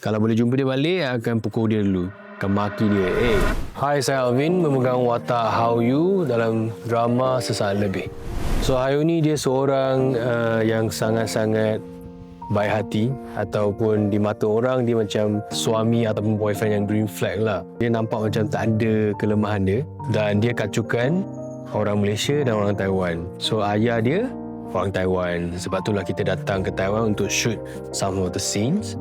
Kalau boleh jumpa dia balik, akan pukul dia dulu. Akan maki dia. Hai, saya Alvin memegang watak How You dalam drama Sesaat Lebih. So, How You ni dia seorang yang sangat-sangat baik hati, ataupun di mata orang dia macam suami ataupun boyfriend yang green flag lah. Dia nampak macam tak ada kelemahan dia, dan dia kacukan orang Malaysia dan orang Taiwan. So ayah dia orang Taiwan, sebab itulah kita datang ke Taiwan untuk shoot some of the scenes.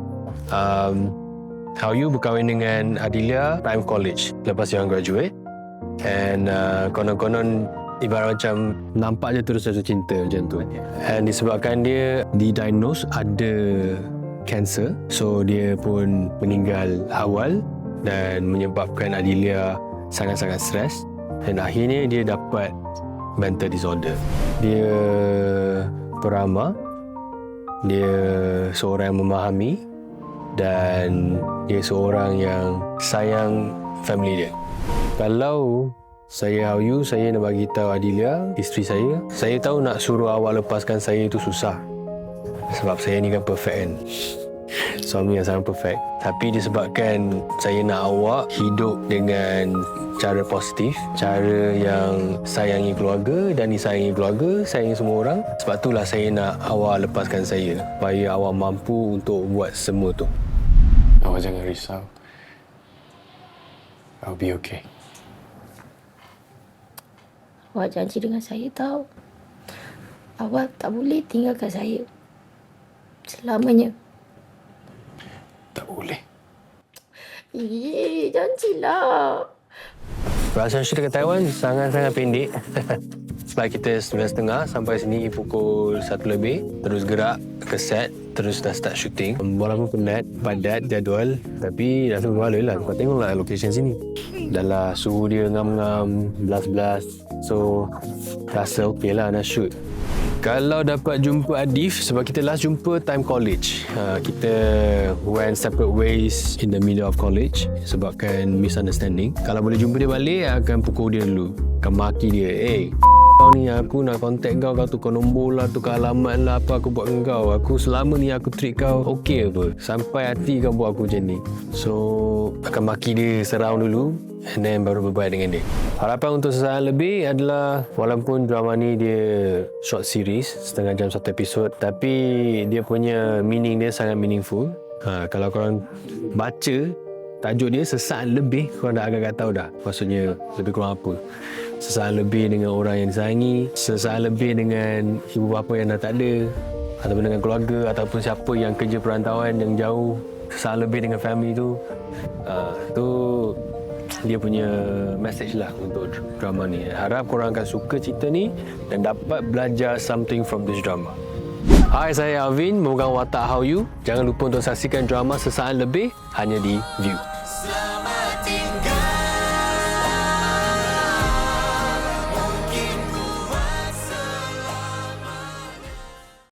How You berkahwin dengan Adilia time college lepas dia orang graduate, and konon-konon ibarat macam nampak je terus jatuh cinta macam tu. And disebabkan dia didiagnose ada cancer, so dia pun meninggal awal dan menyebabkan Adilia sangat-sangat stres, dan akhirnya dia dapat mental disorder. Dia peramah, dia seorang yang memahami, dan dia seorang yang sayang family dia. Kalau saya How You, saya nak bagi tahu Adilia, isteri saya tahu nak suruh awak lepaskan saya itu susah. Sebab saya ni kan perfect kan. Suami yang sangat perfect. Tapi disebabkan saya nak awak hidup dengan cara positif, cara yang sayangi keluarga dan disayangi keluarga, sayangi semua orang. Sebab itulah saya nak awak lepaskan saya, supaya awak mampu untuk buat semua tu. Awak jangan risau. I'll be okay. Awak janji dengan saya tahu. Awak tak boleh tinggalkan saya selamanya. Tak boleh. Janjilah. Perasaan shoot dekat Taiwan sangat-sangat pendek. Sebab kita 9.30 sampai sini pukul 1 lebih. Terus gerak ke set, terus dah start shooting. Walaupun penat, padat jadual, tapi dah semua lah. Kau tengoklah location sini. Dah lah suhu dia ngam-ngam, belas-belas. So, rasa okey lah nak shoot. Kalau dapat jumpa Adif, sebab kita last jumpa time college. Kita went separate ways in the middle of college sebabkan misunderstanding. Kalau boleh jumpa dia balik, akan pukul dia dulu. Akan maki dia. Kau ni aku nak contact kau tukar nombor lah, tukar alamat lah, apa aku buat dengan kau. Aku selama ni aku treat kau okey apa. Sampai hati kau buat aku macam ni. So, akan maki dia seround dulu, and then baru berbaik dengan dia. Harapan untuk Sesaat Lebih adalah, walaupun drama ni dia short series, setengah jam satu episod, tapi dia punya meaning dia sangat meaningful. Kalau korang baca tajuk dia Sesaat Lebih, korang dah agak-agak tahu dah maksudnya lebih kurang apa. Sesaat lebih dengan orang yang disayangi, sesaat lebih dengan ibu bapa yang dah tak ada, ataupun dengan keluarga, ataupun siapa yang kerja perantauan yang jauh. Sesaat lebih dengan family tu, tu dia punya message lah untuk drama ni. Harap korang akan suka cerita ni dan dapat belajar something from this drama. Hai, saya Alvin memegang watak How You. Jangan lupa untuk saksikan drama Sesaat Lebih hanya di View.